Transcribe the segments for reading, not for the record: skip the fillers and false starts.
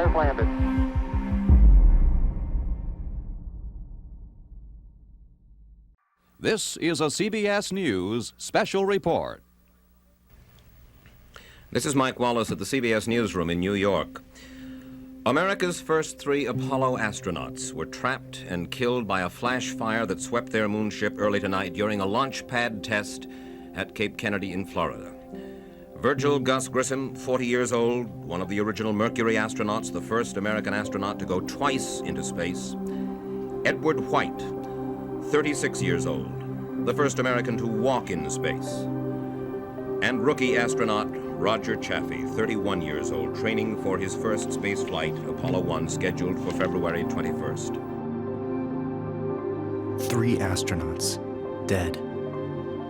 has landed. This is a CBS News special report. This is Mike Wallace at the CBS Newsroom in New York. America's first 3 Apollo astronauts were trapped and killed by a flash fire that swept their moonship early tonight during a launch pad test at Cape Kennedy in Florida. Virgil Gus Grissom, 40 years old, one of the original Mercury astronauts, the first American astronaut to go twice into space. Edward White, 36 years old, the first American to walk into space. And rookie astronaut Roger Chaffee, 31 years old, training for his first space flight, Apollo 1, scheduled for February 21st. 3 astronauts dead.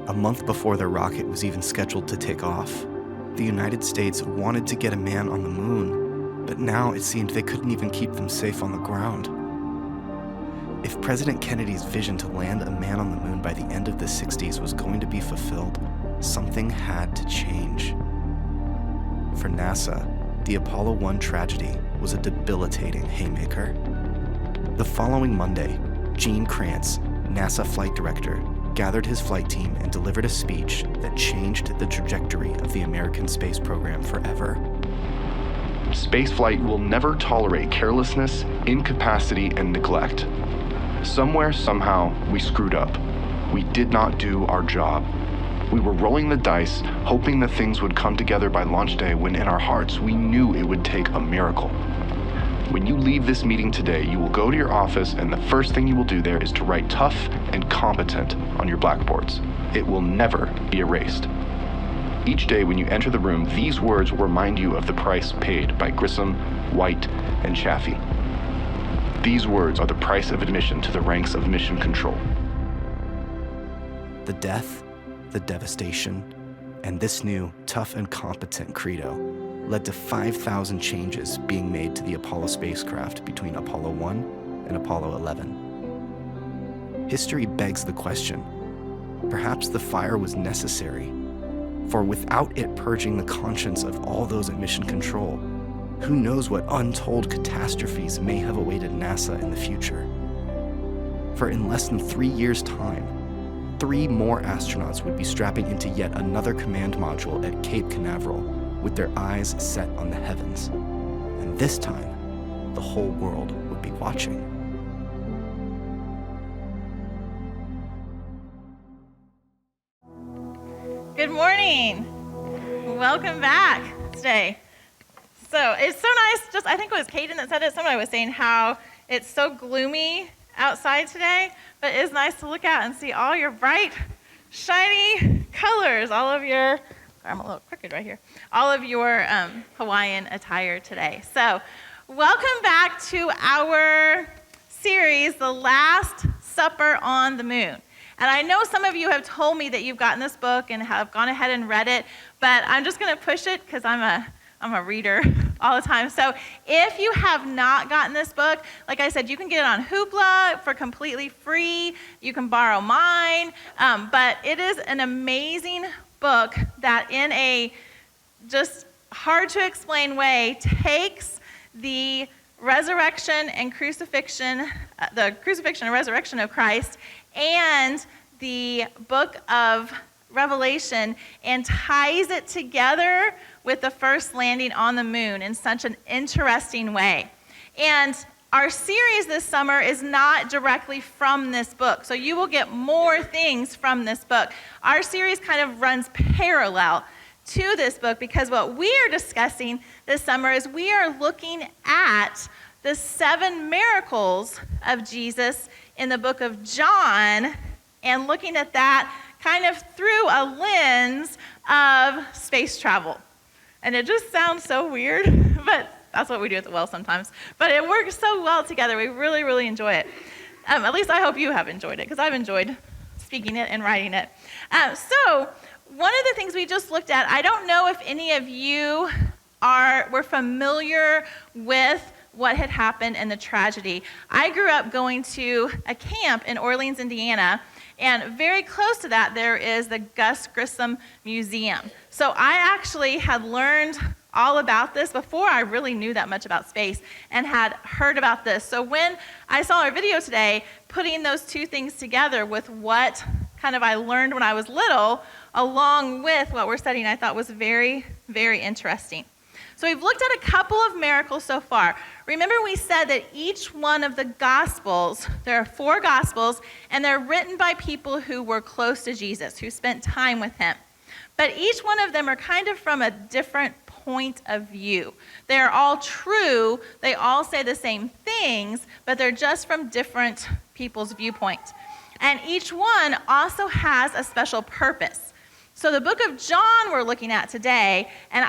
A month before their rocket was even scheduled to take off. The United States wanted to get a man on the moon, but now it seemed they couldn't even keep them safe on the ground. If President Kennedy's vision to land a man on the moon by the end of the 60s was going to be fulfilled, something had to change. For NASA, the Apollo 1 tragedy was a debilitating haymaker. The following Monday, Gene Kranz, NASA flight director, gathered his flight team and delivered a speech that changed the trajectory of the American space program forever. Spaceflight will never tolerate carelessness, incapacity, and neglect. Somewhere, somehow, we screwed up. We did not do our job. We were rolling the dice, hoping that things would come together by launch day, when in our hearts we knew it would take a miracle. When you leave this meeting today, you will go to your office, and the first thing you will do there is to write tough and competent on your blackboards. It will never be erased. Each day when you enter the room, these words will remind you of the price paid by Grissom, White, and Chaffee. These words are the price of admission to the ranks of Mission Control. The death, the devastation, and this new tough and competent credo led to 5,000 changes being made to the Apollo spacecraft between Apollo 1 and Apollo 11. History begs the question, perhaps the fire was necessary, for without it purging the conscience of all those at Mission Control, who knows what untold catastrophes may have awaited NASA in the future. For in less than 3 years' time, 3 more astronauts would be strapping into yet another command module at Cape Canaveral with their eyes set on the heavens. And this time, the whole world would be watching. Good morning. Welcome back today. So it's so nice, I think it was Caden that said it, somebody was saying how it's so gloomy outside today, but it is nice to look out and see all your bright, shiny colors, all of your, I'm a little crooked right here, all of your Hawaiian attire today. So welcome back to our series, The Last Supper on the Moon. And I know some of you have told me that you've gotten this book and have gone ahead and read it, but I'm just going to push it because I'm a reader all the time. So if you have not gotten this book, like I said, you can get it on Hoopla for completely free. You can borrow mine. But it is an amazing book that in a just hard to explain way takes the resurrection and crucifixion, the crucifixion and resurrection of Christ and the book of Revelation and ties it together with the first landing on the moon in such an interesting way. And our series this summer is not directly from this book, so you will get more things from this book. Our series kind of runs parallel to this book because what we are discussing this summer is we are looking at the 7 miracles of Jesus in the book of John and looking at that kind of through a lens of space travel. And it just sounds so weird, but that's what we do at the well sometimes. But it works so well together. We really, really enjoy it. At least I hope you have enjoyed it, because I've enjoyed speaking it and writing it. So one of the things we just looked at, I don't know if any of you were familiar with what had happened in the tragedy. I grew up going to a camp in Orleans, Indiana, And very close to that, there is the Gus Grissom Museum. So I actually had learned all about this before I really knew that much about space and had heard about this. So when I saw our video today, putting those two things together with what kind of I learned when I was little, along with what we're studying, I thought was very, very interesting. So we've looked at a couple of miracles so far. Remember we said that each one of the Gospels, there are 4 Gospels, and they're written by people who were close to Jesus, who spent time with him. But each one of them are kind of from a different point of view. They're all true, they all say the same things, but they're just from different people's viewpoints. And each one also has a special purpose. So the book of John we're looking at today, and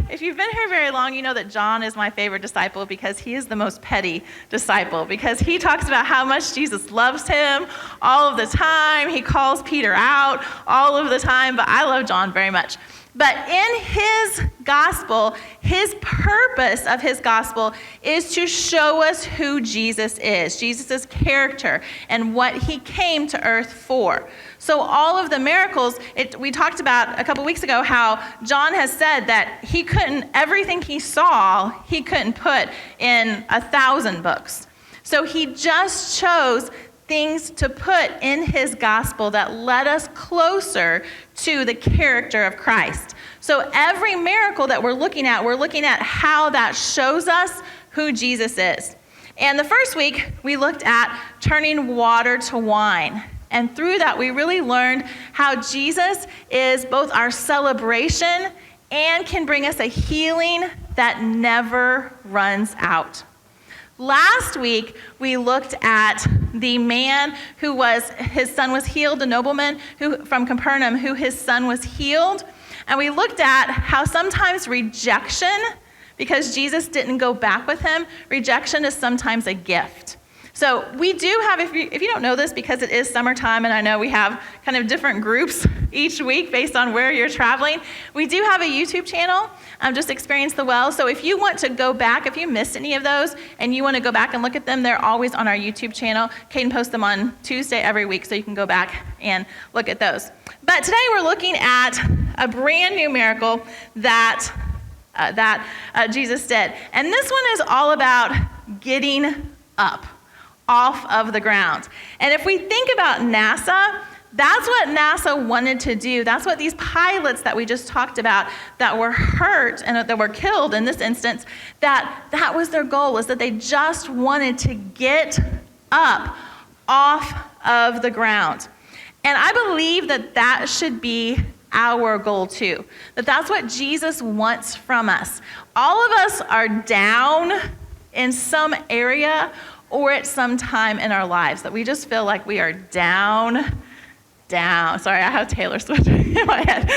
if you've been here very long, you know that John is my favorite disciple because he is the most petty disciple, because he talks about how much Jesus loves him all of the time. He calls Peter out all of the time, but I love John very much. But in his gospel, his purpose of his gospel is to show us who Jesus is, Jesus' character, and what he came to earth for. So all of the miracles, we talked about a couple weeks ago how John has said that everything he saw, he couldn't put in 1,000 books. So he just chose things to put in his gospel that led us closer to the character of Christ. So every miracle that we're looking at how that shows us who Jesus is. And the first week, we looked at turning water to wine. And through that, we really learned how Jesus is both our celebration and can bring us a healing that never runs out. Last week, we looked at the man his son was healed, the nobleman from Capernaum, who his son was healed. And we looked at how sometimes rejection, because Jesus didn't go back with him, rejection is sometimes a gift. So we do have, if you don't know this, because it is summertime, and I know we have kind of different groups each week based on where you're traveling, we do have a YouTube channel, just Experience the Well. So if you want to go back, if you missed any of those, and you want to go back and look at them, they're always on our YouTube channel. Caden posts them on Tuesday every week, so you can go back and look at those. But today we're looking at a brand new miracle that Jesus did. And this one is all about getting up off of the ground. And if we think about NASA, that's what NASA wanted to do. That's what these pilots that we just talked about that were hurt and that were killed in this instance, that was their goal, is that they just wanted to get up off of the ground. And I believe that should be our goal too. That's what Jesus wants from us. All of us are down in some area or at some time in our lives that we just feel like we are down. Sorry, I have Taylor Swift in my head.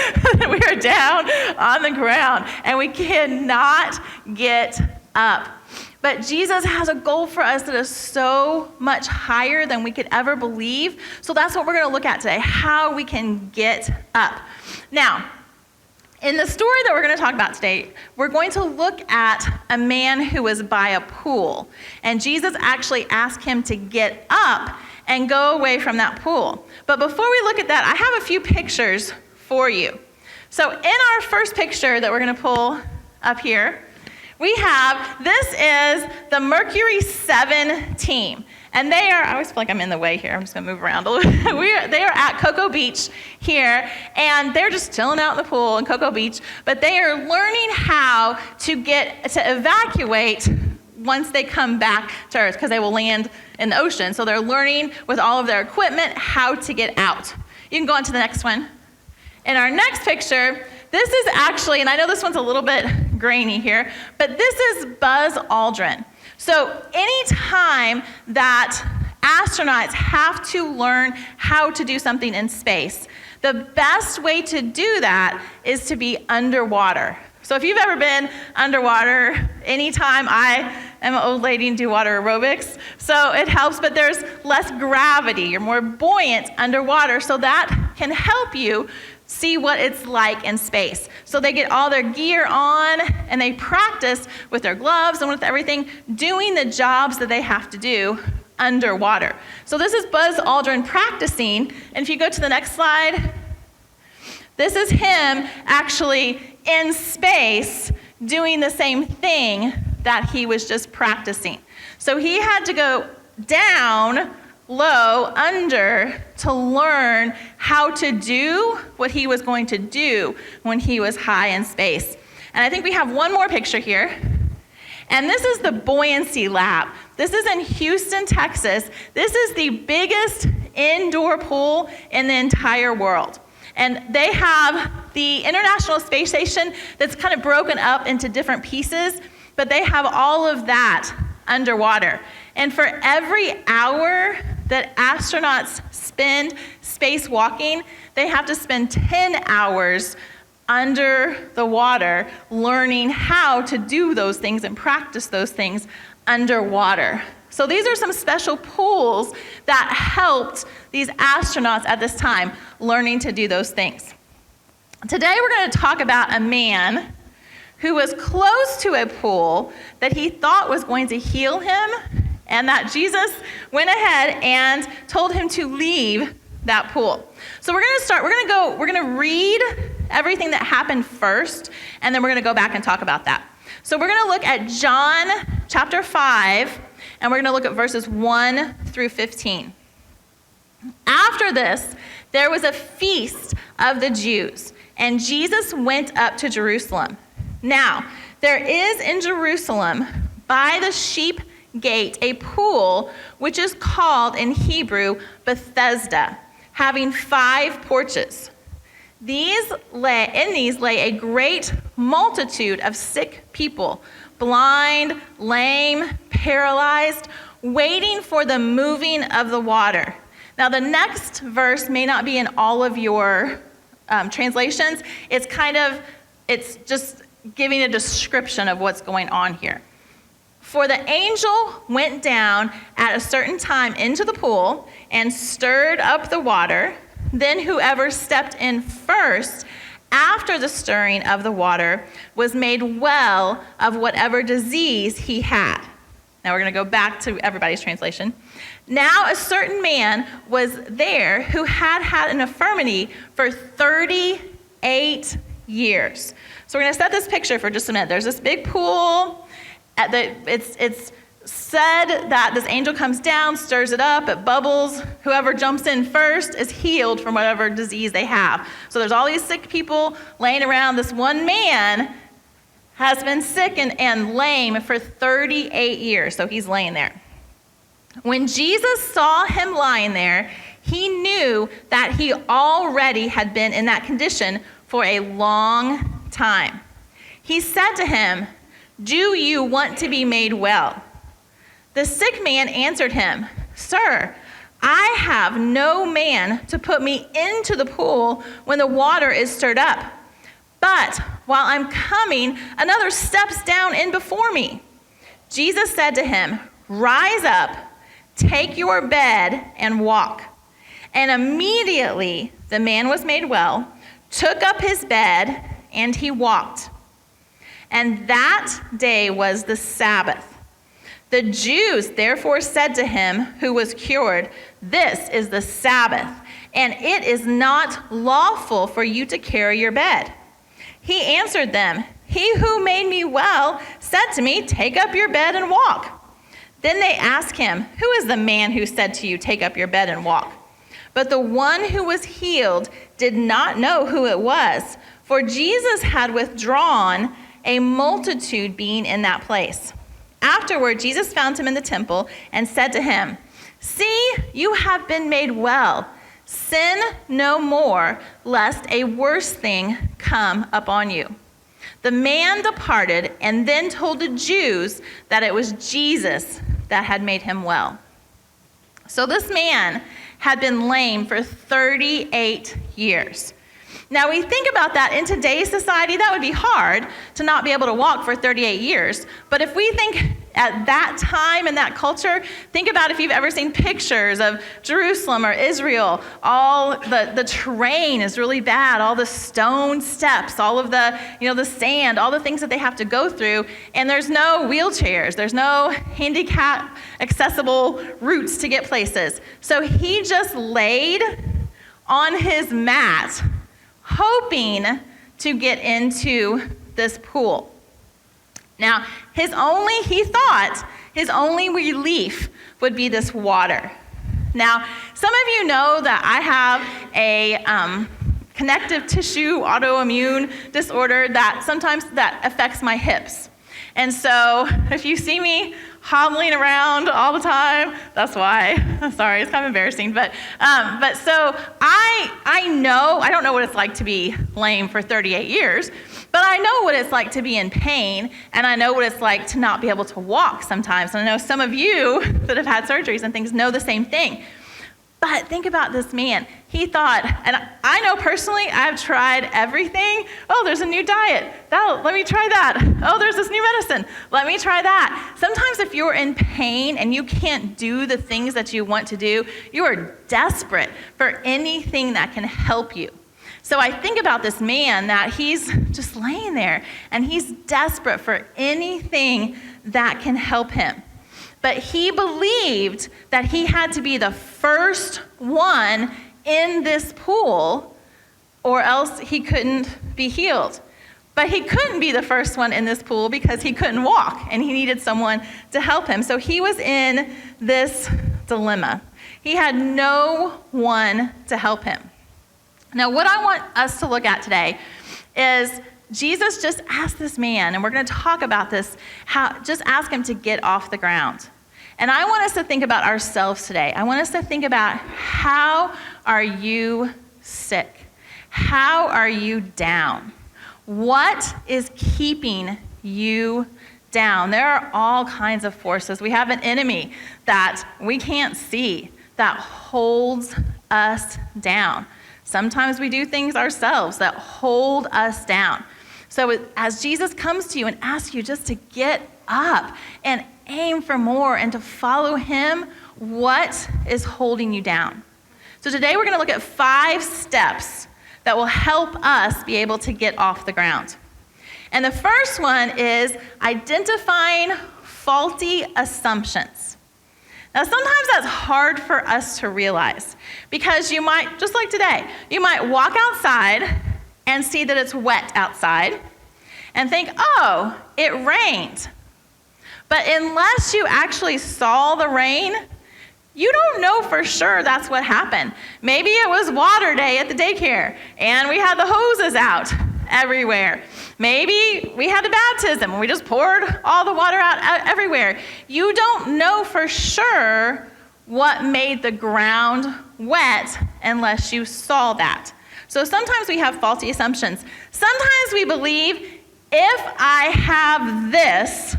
We are down on the ground and we cannot get up. But Jesus has a goal for us that is so much higher than we could ever believe. So that's what we're going to look at today, how we can get up. Now, in the story that we're going to talk about today, we're going to look at a man who was by a pool. And Jesus actually asked him to get up and go away from that pool. But before we look at that, I have a few pictures for you. So in our first picture that we're going to pull up here, this is the Mercury 7 team. And they are, I always feel like I'm in the way here. I'm just going to move around a little bit. They are at Cocoa Beach here, and they're just chilling out in the pool in Cocoa Beach. But they are learning how to evacuate once they come back to Earth, because they will land in the ocean. So they're learning with all of their equipment how to get out. You can go on to the next one. In our next picture, this is actually, and I know this one's a little bit grainy here, but this is Buzz Aldrin. So anytime that astronauts have to learn how to do something in space, the best way to do that is to be underwater. So if you've ever been underwater, anytime I am an old lady and do water aerobics, so it helps, but there's less gravity. You're more buoyant underwater, so that can help you see what it's like in space. So they get all their gear on and they practice with their gloves and with everything, doing the jobs that they have to do underwater. So this is Buzz Aldrin practicing. And if you go to the next slide, this is him actually in space doing the same thing that he was just practicing. So he had to go down, low, under to learn how to do what he was going to do when he was high in space. And I think we have one more picture here. And this is the buoyancy lab. This is in Houston, Texas. This is the biggest indoor pool in the entire world. And they have the International Space Station that's kind of broken up into different pieces, but they have all of that underwater. And for every hour that astronauts spend spacewalking, they have to spend 10 hours under the water learning how to do those things and practice those things underwater. So these are some special pools that helped these astronauts at this time learning to do those things. Today we're going to talk about a man who was close to a pool that he thought was going to heal him, and that Jesus went ahead and told him to leave that pool. So we're going to read everything that happened first, and then we're going to go back and talk about that. So we're going to look at John chapter 5, and we're going to look at verses 1 through 15. After this, there was a feast of the Jews, and Jesus went up to Jerusalem. Now, there is in Jerusalem, by the sheep gate, a pool, which is called in Hebrew Bethesda, having 5 porches. In these lay a great multitude of sick people, blind, lame, paralyzed, waiting for the moving of the water. Now, the next verse may not be in all of your translations. It's just giving a description of what's going on here. For the angel went down at a certain time into the pool and stirred up the water. Then whoever stepped in first after the stirring of the water was made well of whatever disease he had. Now we're going to go back to everybody's translation. Now a certain man was there who had an infirmity for 38 years. So we're going to set this picture for just a minute. There's this big pool. It's said that this angel comes down, stirs it up, it bubbles. Whoever jumps in first is healed from whatever disease they have. So there's all these sick people laying around. This one man has been sick and lame for 38 years, so he's laying there. When Jesus saw him lying there, he knew that he already had been in that condition for a long time. He said to him, "Do you want to be made well?" The sick man answered him, "Sir, I have no man to put me into the pool when the water is stirred up. But while I'm coming, another steps down in before me." Jesus said to him, "Rise up, take your bed, and walk." And immediately the man was made well, took up his bed, and he walked. And that day was the Sabbath. The Jews therefore said to him who was cured, "This is the Sabbath, and it is not lawful for you to carry your bed." He answered them, "He who made me well said to me, 'Take up your bed and walk.'" Then they asked him, "Who is the man who said to you, 'Take up your bed and walk'?" But the one who was healed did not know who it was, for Jesus had withdrawn, a multitude being in that place. Afterward, Jesus found him in the temple and said to him, "See, you have been made well. Sin no more, lest a worse thing come upon you." The man departed and then told the Jews that it was Jesus that had made him well. So this man had been lame for 38 years. Now we think about that in today's society, that would be hard to not be able to walk for 38 years. But if we think At that time in that culture, think about if you've ever seen pictures of Jerusalem or Israel. All the terrain is really bad, all the stone steps, all of the, the sand, all the things that they have to go through, and there's no wheelchairs, there's no handicap accessible routes to get places. So he just laid on his mat, hoping to get into this pool. Now, he thought his only relief would be this water. Now, some of you know that I have a connective tissue autoimmune disorder that sometimes that affects my hips. And so if you see me hobbling around all the time, that's why. Sorry, it's kind of embarrassing. But so I know, I don't know what it's like to be lame for 38 years, but I know what it's like to be in pain, and I know what it's like to not be able to walk sometimes. And I know some of you that have had surgeries and things know the same thing. But think about this man. He thought, and I know personally, I've tried everything. Oh, there's a new diet. Let me try that. Oh, there's this new medicine. Let me try that. Sometimes if you're in pain and you can't do the things that you want to do, you are desperate for anything that can help you. So I think about this man that he's just laying there and he's desperate for anything that can help him. But he believed that he had to be the first one in this pool or else he couldn't be healed. But he couldn't be the first one in this pool because he couldn't walk and he needed someone to help him. So he was in this dilemma. He had no one to help him. Now, what I want us to look at is Jesus just asked this man, and we're going to talk about this, just ask him to get off the ground. And I want us to think about ourselves today. I want us to think about, how are you sick? How are you down? What is keeping you down? There are all kinds of forces. We have an enemy that we can't see that holds us down. Sometimes we do things ourselves that hold us down. So as Jesus comes to you and asks you just to get up and aim for more and to follow him, what is holding you down? So today we're going to look at 5 steps that will help us be able to get off the ground. And the first one is identifying faulty assumptions. Now, sometimes that's hard for us to realize because you might, just like today, you might walk outside and see that it's wet outside and think, oh, it rained. But unless you actually saw the rain, you don't know for sure that's what happened. Maybe it was water day at the daycare and we had the hoses out everywhere. Maybe we had a baptism and we just poured all the water out everywhere. You don't know for sure what made the ground wet unless you saw that. So sometimes we have faulty assumptions. Sometimes we believe, if I have this,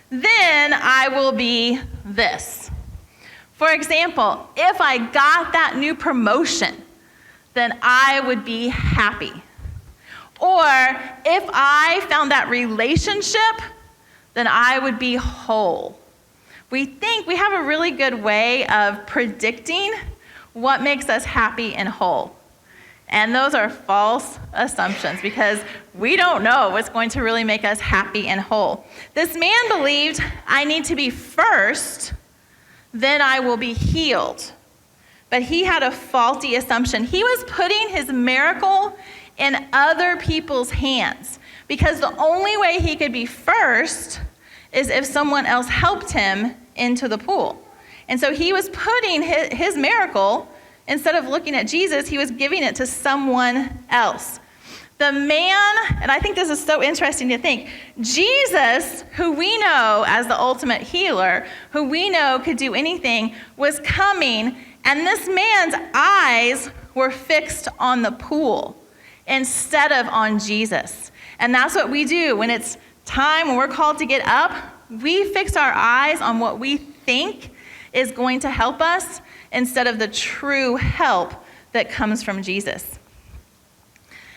then I will be this. For example, if I got that new promotion, then I would be happy. Or if I found that relationship, then I would be whole. We think we have a really good way of predicting what makes us happy and whole. And those are false assumptions because we don't know what's going to really make us happy and whole. This man believed, I need to be first, then I will be healed. But he had a faulty assumption. He was putting his miracle in other people's hands because the only way he could be first is if someone else helped him into the pool. And so he was putting his miracle, instead of looking at Jesus, he was giving it to someone else. The man, and I think this is so interesting to think, Jesus, who we know as the ultimate healer, who we know could do anything, was coming, and this man's eyes were fixed on the pool instead of on Jesus. And that's what we do when it's time, when we're called to get up, we fix our eyes on what we think is going to help us instead of the true help that comes from Jesus.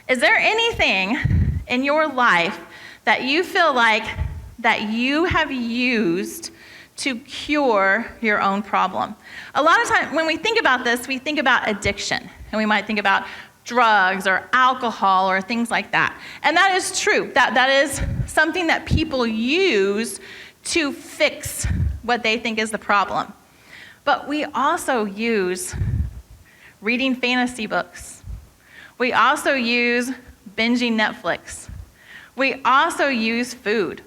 Is there anything in your life that you feel like that you have used to cure your own problem? A lot of times when we think about this, we think about addiction, and we might think about drugs or alcohol or things like that. And that is true. That is something that people use to fix what they think is the problem. But we also use reading fantasy books. We also use binging Netflix. We also use food.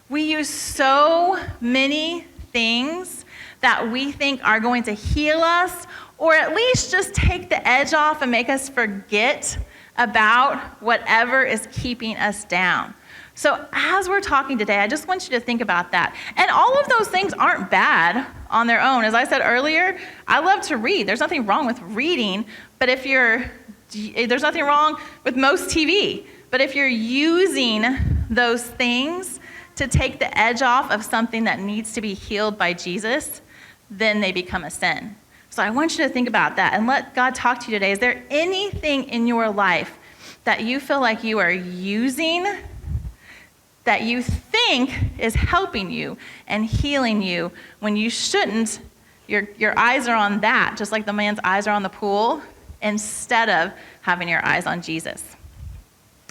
We use so many things that we think are going to heal us, or at least just take the edge off and make us forget about whatever is keeping us down. So as we're talking today, I just want you to think about that. And all of those things aren't bad on their own. As I said earlier, I love to read. There's nothing wrong with reading, but there's nothing wrong with most TV. But if you're using those things to take the edge off of something that needs to be healed by Jesus, then they become a sin. So I want you to think about that and let God talk to you today. Is there anything in your life that you feel like you are using that you think is helping you and healing you when you shouldn't? Your eyes are on that, just like the man's eyes are on the pool, instead of having your eyes on Jesus.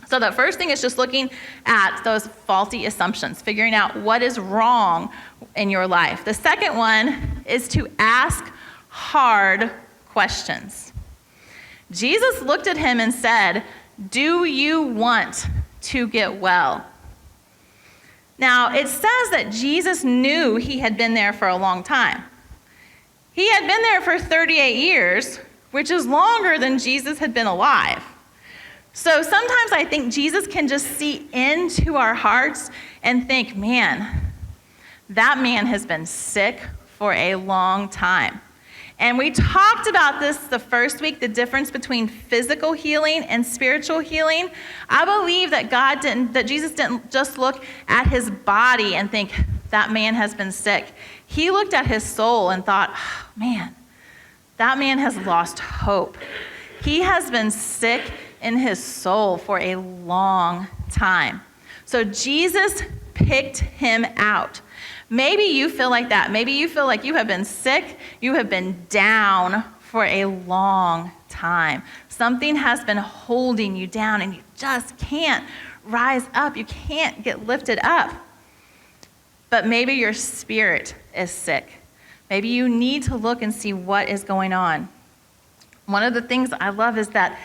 So the first thing is just looking at those faulty assumptions, figuring out what is wrong in your life. The second one is to ask hard questions. Jesus looked at him and said, "Do you want to get well?" Now, it says that Jesus knew he had been there for a long time. He had been there for 38 years, which is longer than Jesus had been alive. So sometimes I think Jesus can just see into our hearts and think, man, that man has been sick for a long time. And we talked about this the first week, the difference between physical healing and spiritual healing. I believe that Jesus didn't just look at his body and think, that man has been sick. He looked at his soul and thought, oh, man, that man has lost hope. He has been sick in his soul for a long time. So Jesus picked him out. Maybe you feel like that. Maybe you feel like you have been sick, you have been down for a long time. Something has been holding you down and you just can't rise up. You can't get lifted up. But maybe your spirit is sick. Maybe you need to look and see what is going on. One of the things I love is that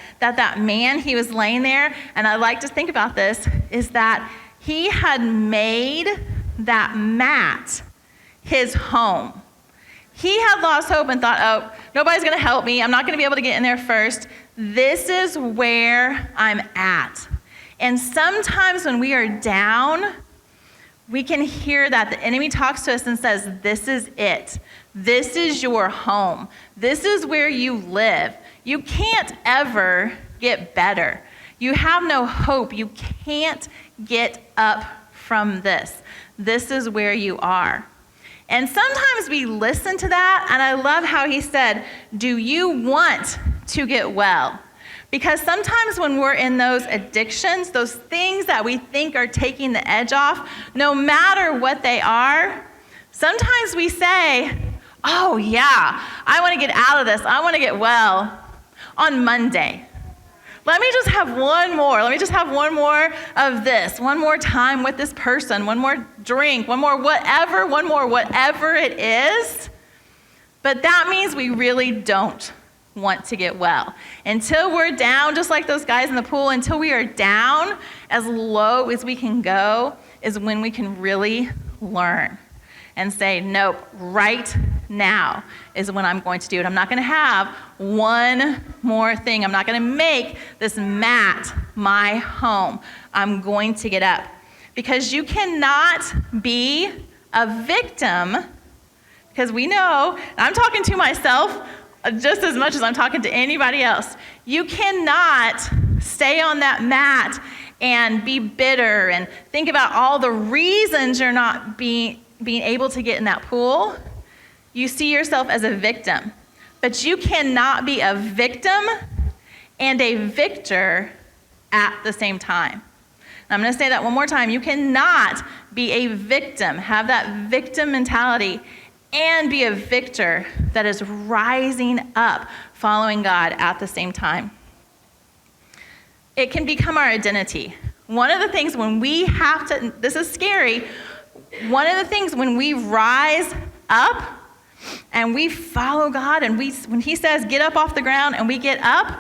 man, he was laying there, and I like to think about this, is that he had made that mat his home. He had lost hope and thought, oh, nobody's going to help me. I'm not going to be able to get in there first. This is where I'm at. And sometimes when we are down, we can hear that the enemy talks to us and says, this is it. This is your home. This is where you live. You can't ever get better. You have no hope. You can't get up from this. This is where you are. And sometimes we listen to that, and I love how he said, do you want to get well? Because sometimes when we're in those addictions, those things that we think are taking the edge off, no matter what they are, sometimes we say, oh yeah, I want to get out of this. I want to get well on Monday. Let me just have one more. Let me just have one more of this, one more time with this person, one more drink, one more whatever it is. But that means we really don't want to get well. Until we're down, just like those guys in the pool, until we are down as low as we can go is when we can really learn and say, nope, right now is when I'm going to do it. I'm not going to have one more thing. I'm not going to make this mat my home. I'm going to get up. Because you cannot be a victim, because we know, and I'm talking to myself just as much as I'm talking to anybody else. You cannot stay on that mat and be bitter and think about all the reasons you're not being able to get in that pool. You see yourself as a victim. But you cannot be a victim and a victor at the same time. I'm going to say that one more time. You cannot be a victim, have that victim mentality, and be a victor that is rising up, following God at the same time. It can become our identity. One of the things when we have to, this is scary, one of the things when we rise up and we follow God and when he says get up off the ground and we get up,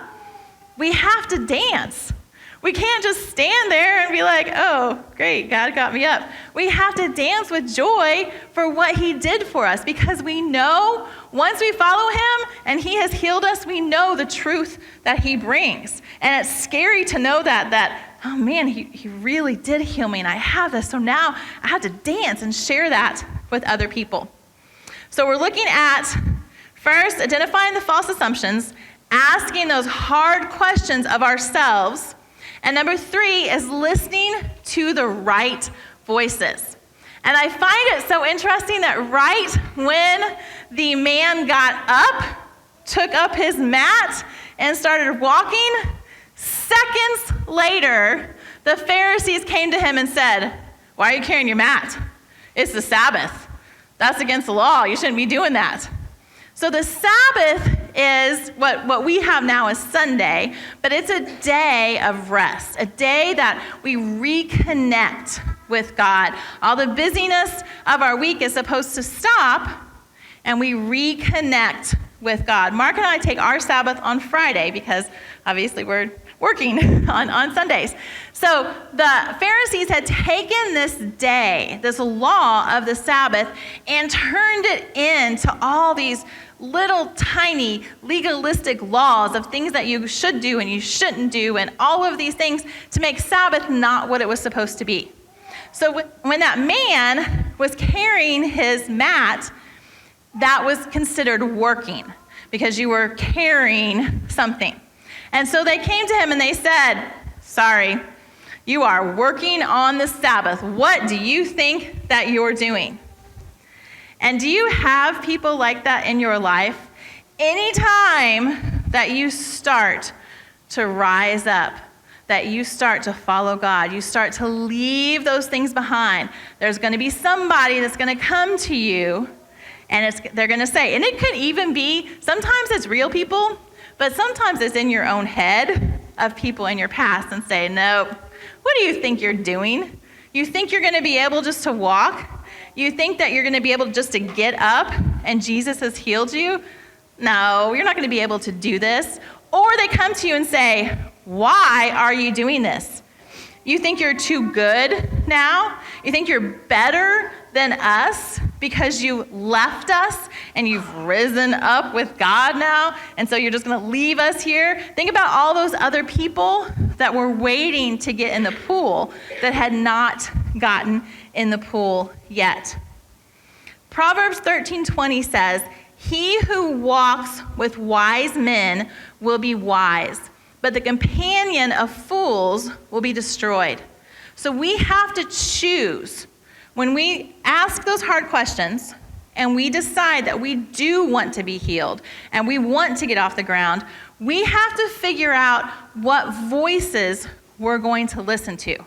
we have to dance. We can't just stand there and be like, oh, great, God got me up. We have to dance with joy for what he did for us, because we know once we follow him and he has healed us, we know the truth that he brings. And it's scary to know that oh man, he really did heal me and I have this. So now I have to dance and share that with other people. So we're looking at, first, identifying the false assumptions, asking those hard questions of ourselves. And number 3 is listening to the right voices. And I find it so interesting that right when the man got up, took up his mat, and started walking, seconds later, the Pharisees came to him and said, why are you carrying your mat? It's the Sabbath. That's against the law. You shouldn't be doing that. So the Sabbath is what we have now as Sunday, but it's a day of rest, a day that we reconnect with God. All the busyness of our week is supposed to stop, and we reconnect with God. Mark and I take our Sabbath on Friday because obviously we're working on Sundays. So the Pharisees had taken this day, this law of the Sabbath, and turned it into all these little tiny legalistic laws of things that you should do and you shouldn't do, and all of these things to make Sabbath not what it was supposed to be. So when that man was carrying his mat, that was considered working because you were carrying something. And so they came to him and they said, sorry, you are working on the Sabbath. What do you think that you're doing? And do you have people like that in your life? Anytime that you start to rise up, that you start to follow God, you start to leave those things behind, there's going to be somebody that's going to come to you and they're going to say, and it could even be, sometimes it's real people, but sometimes it's in your own head of people in your past and say, no, what do you think you're doing? You think you're going to be able just to walk? You think that you're going to be able just to get up and Jesus has healed you? No, you're not going to be able to do this. Or they come to you and say, why are you doing this? You think you're too good now? You think you're better than us because you left us and you've risen up with God now, and so you're just going to leave us here? Think about all those other people that were waiting to get in the pool that had not gotten in the pool yet. Proverbs 13:20 says, he who walks with wise men will be wise, but the companion of fools will be destroyed. So we have to choose. When we ask those hard questions and we decide that we do want to be healed and we want to get off the ground, we have to figure out what voices we're going to listen to.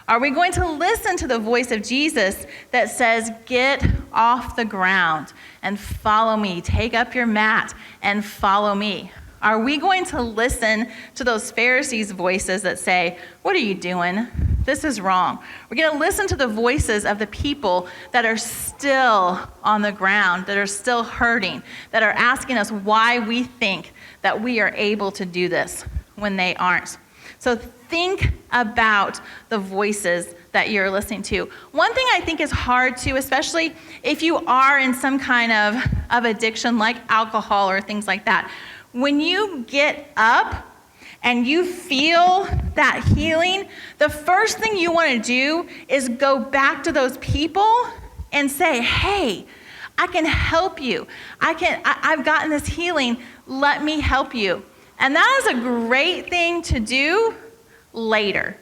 Are we going to listen to the voice of Jesus that says, get off the ground and follow me, take up your mat and follow me? Are we going to listen to those Pharisees' voices that say, what are you doing? This is wrong. We're going to listen to the voices of the people that are still on the ground, that are still hurting, that are asking us why we think that we are able to do this when they aren't. So think about the voices that you're listening to. One thing I think is hard too, especially if you are in some kind of addiction like alcohol or things like that, when you get up and you feel that healing, the first thing you want to do is go back to those people and say, hey, I can help you. I've gotten this healing. Let me help you. And that is a great thing to do later.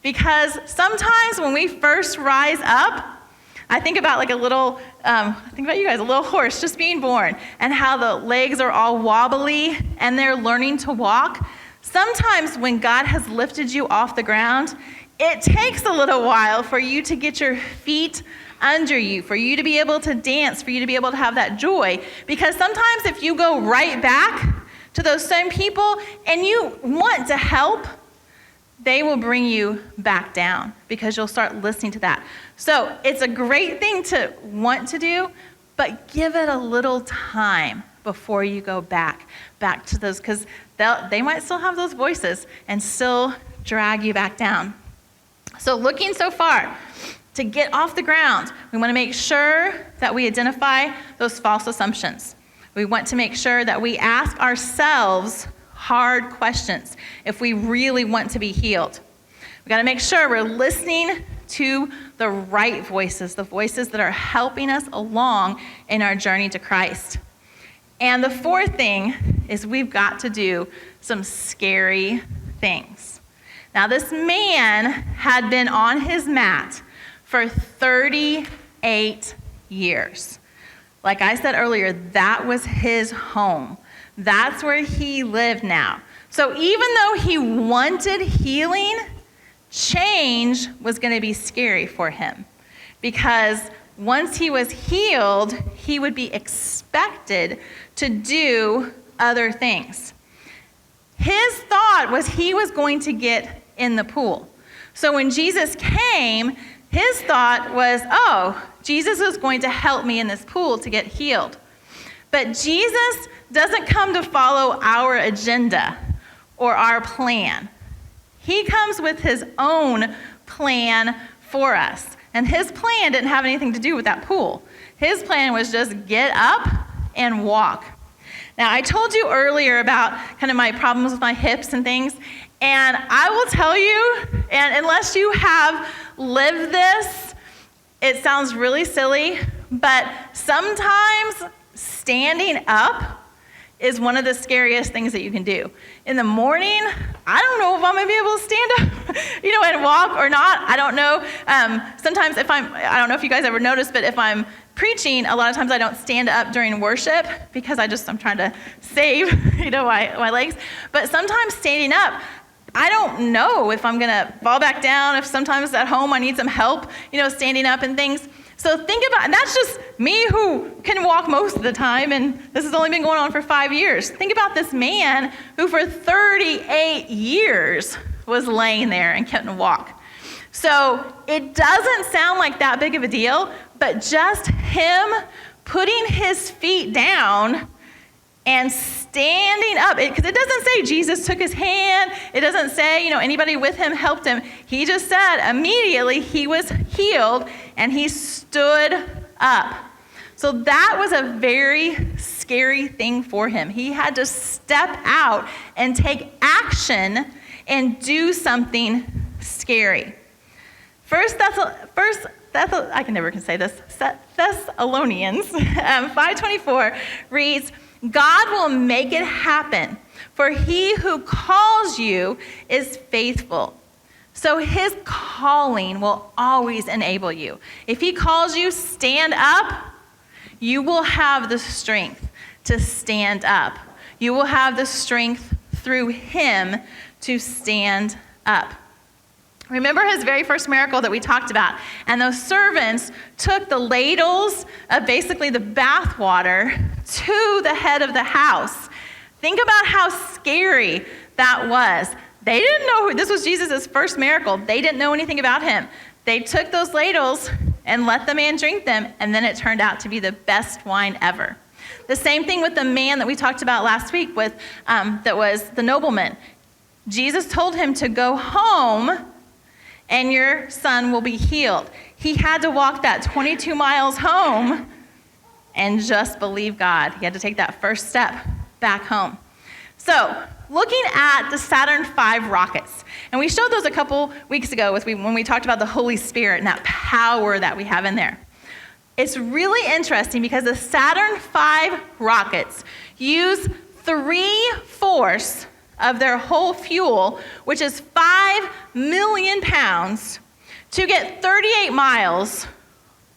Because sometimes when we first rise up, I think about like a little horse just being born and how the legs are all wobbly and they're learning to walk. Sometimes when God has lifted you off the ground, it takes a little while for you to get your feet under you, for you to be able to dance, for you to be able to have that joy. Because sometimes if you go right back to those same people and you want to help, they will bring you back down because you'll start listening to that. So it's a great thing to want to do, but give it a little time before you go back to those, because they might still have those voices and still drag you back down. So looking so far, to get off the ground, we want to make sure that we identify those false assumptions. We want to make sure that we ask ourselves hard questions if we really want to be healed. We got to make sure we're listening to the right voices, the voices that are helping us along in our journey to Christ. And the fourth thing is we've got to do some scary things. Now, this man had been on his mat for 38 years. Like I said earlier, that was his home. That's where he lived now. So even though he wanted healing, change was going to be scary for him. Because once he was healed, he would be expected to do other things. His thought was he was going to get in the pool. So when Jesus came, his thought was, oh, Jesus is going to help me in this pool to get healed. But Jesus doesn't come to follow our agenda or our plan. He comes with his own plan for us. And his plan didn't have anything to do with that pool. His plan was just get up and walk. Now, I told you earlier about kind of my problems with my hips and things. And I will tell you, and unless you have lived this, it sounds really silly, but sometimes standing up is one of the scariest things that you can do. In the morning, I don't know if I'm gonna be able to stand up, and walk or not. I don't know. Sometimes I don't know if you guys ever noticed, but if I'm preaching, a lot of times I don't stand up during worship because I'm trying to save, my legs. But sometimes standing up, I don't know if I'm gonna fall back down, if sometimes at home I need some help, standing up and things. So think about, and that's just me who can walk most of the time, and this has only been going on for 5 years. Think about this man who for 38 years was laying there and couldn't walk. So it doesn't sound like that big of a deal, but just him putting his feet down and standing up, because it doesn't say Jesus took his hand. It doesn't say, anybody with him helped him. He just said immediately he was healed and he stood up. So that was a very scary thing for him. He had to step out and take action and do something scary. I can never say this. Thessalonians 5:24 reads, God will make it happen, for he who calls you is faithful. So his calling will always enable you. If he calls you, stand up, you will have the strength to stand up. You will have the strength through him to stand up. Remember his very first miracle that we talked about, and those servants took the ladles of basically the bath water to the head of the house. Think about how scary that was. They didn't know this was Jesus' first miracle. They didn't know anything about him. They took those ladles and let the man drink them, and then it turned out to be the best wine ever. The same thing with the man that we talked about last week with that was the nobleman. Jesus told him to go home and your son will be healed. He had to walk that 22 miles home and just believe God. He had to take that first step back home. So, looking at the Saturn V rockets, and we showed those a couple weeks ago when we talked about the Holy Spirit and that power that we have in there. It's really interesting because the Saturn V rockets use 3/4 of their whole fuel, which is 5 million pounds, to get 38 miles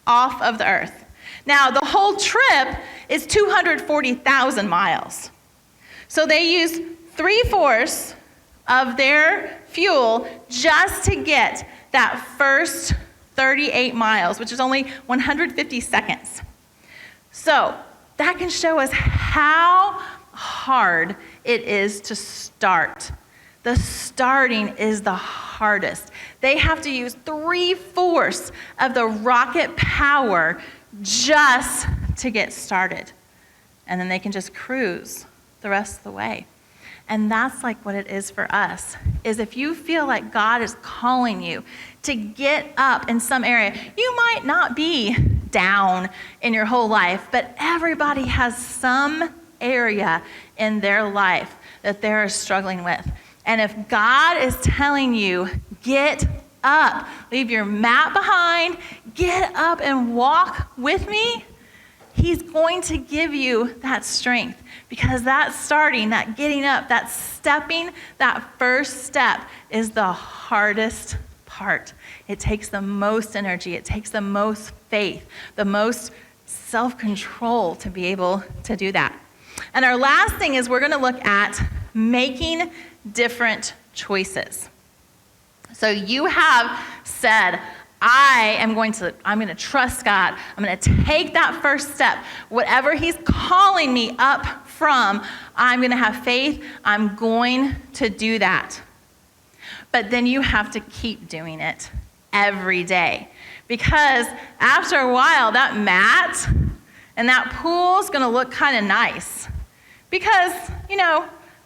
off of the Earth. Now, the whole trip is 240,000 miles. So they use 3/4 of their fuel just to get that first 38 miles, which is only 150 seconds. So that can show us how hard it is to start. The starting is the hardest. They have to use 3/4 of the rocket power just to get started. And then they can just cruise the rest of the way. And that's like what it is for us, is if you feel like God is calling you to get up in some area, you might not be down in your whole life, but everybody has some area in their life that they're struggling with. And if God is telling you, get up, leave your mat behind, get up and walk with me, He's going to give you that strength, because that starting, that getting up, that stepping, that first step is the hardest part. It takes the most energy. It takes the most faith, the most self-control to be able to do that. And our last thing is we're going to look at making different choices. So you have said, I'm going to trust God. I'm going to take that first step. Whatever He's calling me up from, I'm going to have faith. I'm going to do that. But then you have to keep doing it every day. Because after a while, that mat and that pool is going to look kind of nice. Because,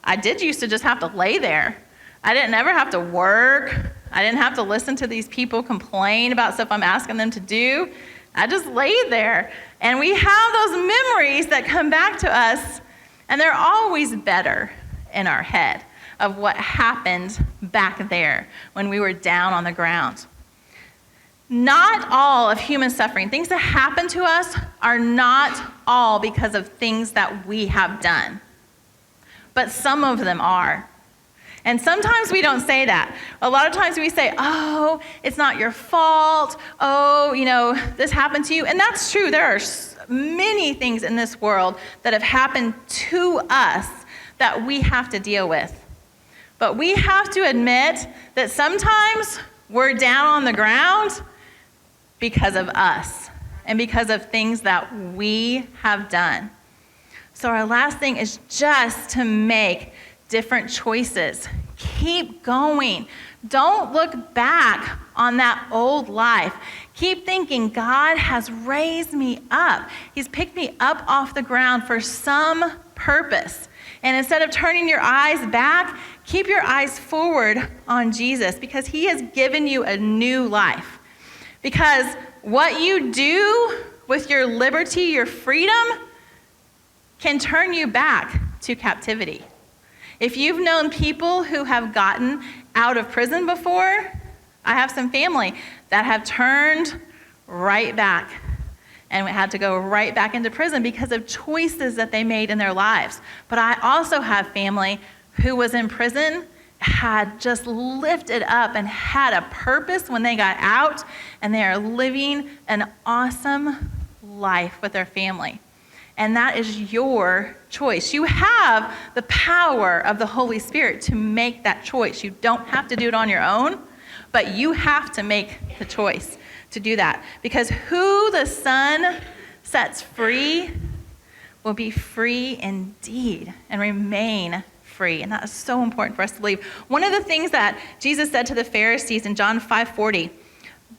I did used to just have to lay there. I didn't ever have to work. I didn't have to listen to these people complain about stuff I'm asking them to do. I just laid there. And we have those memories that come back to us, and they're always better in our head of what happened back there when we were down on the ground. Not all of human suffering, things that happen to us, are not all because of things that we have done. But some of them are. And sometimes we don't say that. A lot of times we say, oh, it's not your fault. Oh, this happened to you. And that's true. There are many things in this world that have happened to us that we have to deal with. But we have to admit that sometimes we're down on the ground because of us and because of things that we have done. So our last thing is just to make different choices. Keep going. Don't look back on that old life. Keep thinking, God has raised me up. He's picked me up off the ground for some purpose. And instead of turning your eyes back, keep your eyes forward on Jesus, because He has given you a new life. Because what you do with your liberty, your freedom, can turn you back to captivity. If you've known people who have gotten out of prison before, I have some family that have turned right back and had to go right back into prison because of choices that they made in their lives. But I also have family who was in prison, had just lifted up and had a purpose when they got out, and they are living an awesome life with their family. And that is your choice. You have the power of the Holy Spirit to make that choice. You don't have to do it on your own, but you have to make the choice to do that. Because who the Son sets free will be free indeed and remain free. And that is so important for us to believe. One of the things that Jesus said to the Pharisees in John 5:40,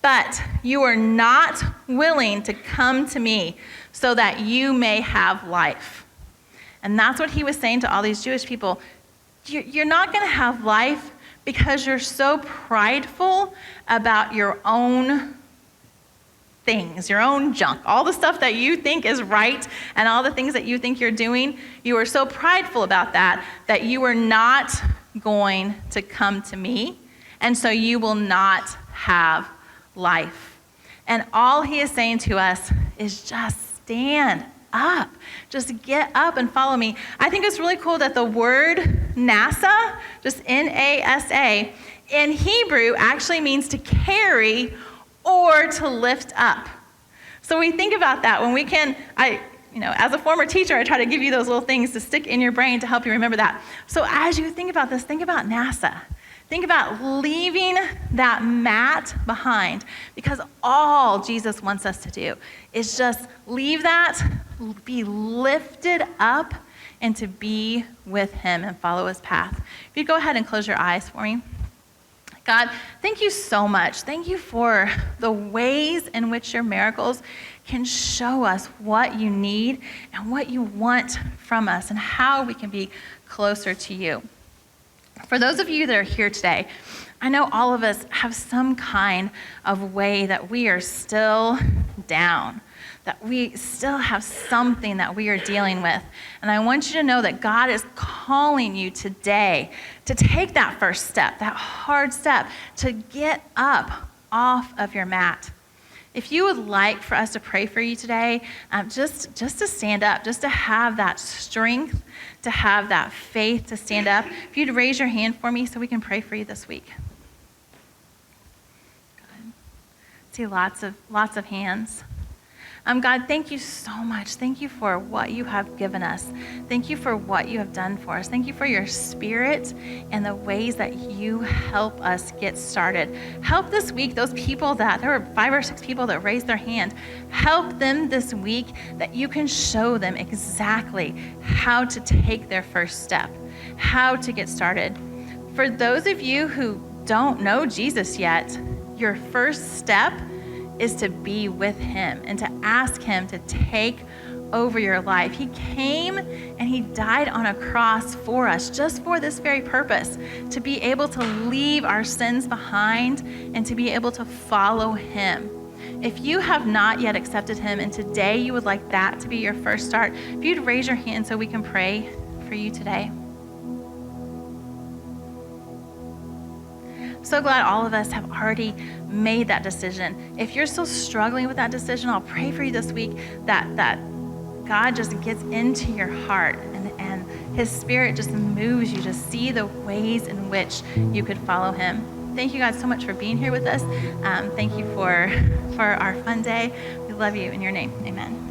"But you are not willing to come to me so that you may have life." And that's what He was saying to all these Jewish people. You're not going to have life because you're so prideful about your own things, your own junk, all the stuff that you think is right and all the things that you think you're doing. You are so prideful about that you are not going to come to me, and so you will not have life. And all He is saying to us is just stand up. Just get up and follow me. I think it's really cool that the word NASA, just N-A-S-A, in Hebrew actually means to carry or to lift up. So we think about that when we can, as a former teacher, I try to give you those little things to stick in your brain to help you remember that. So as you think about this, think about NASA. Think about leaving that mat behind, because all Jesus wants us to do is just leave that, be lifted up, and to be with him and follow his path. If you go ahead and close your eyes for me. God, thank you so much. Thank you for the ways in which your miracles can show us what you need and what you want from us and how we can be closer to you. For those of you that are here today, I know all of us have some kind of way that we are still down, that we still have something that we are dealing with. And I want you to know that God is calling you today to take that first step, that hard step, to get up off of your mat. If you would like for us to pray for you today, just to stand up, just to have that strength, to have that faith to stand up, if you'd raise your hand for me so we can pray for you this week. Good. See lots of hands. God, thank you so much. Thank you for what you have given us. Thank you for what you have done for us. Thank you for your spirit and the ways that you help us get started. Help this week those people there were 5 or 6 people that raised their hand. Help them this week that you can show them exactly how to take their first step, how to get started. For those of you who don't know Jesus yet, your first step is to be with him and to ask him to take over your life. He came and he died on a cross for us, just for this very purpose, to be able to leave our sins behind and to be able to follow him. If you have not yet accepted him and today you would like that to be your first start, if you'd raise your hand so we can pray for you today. So glad all of us have already made that decision. If you're still struggling with that decision, I'll pray for you this week that God just gets into your heart and his spirit just moves you to see the ways in which you could follow him. Thank you guys so much for being here with us. Thank you for our fun day. We love you in your name. Amen.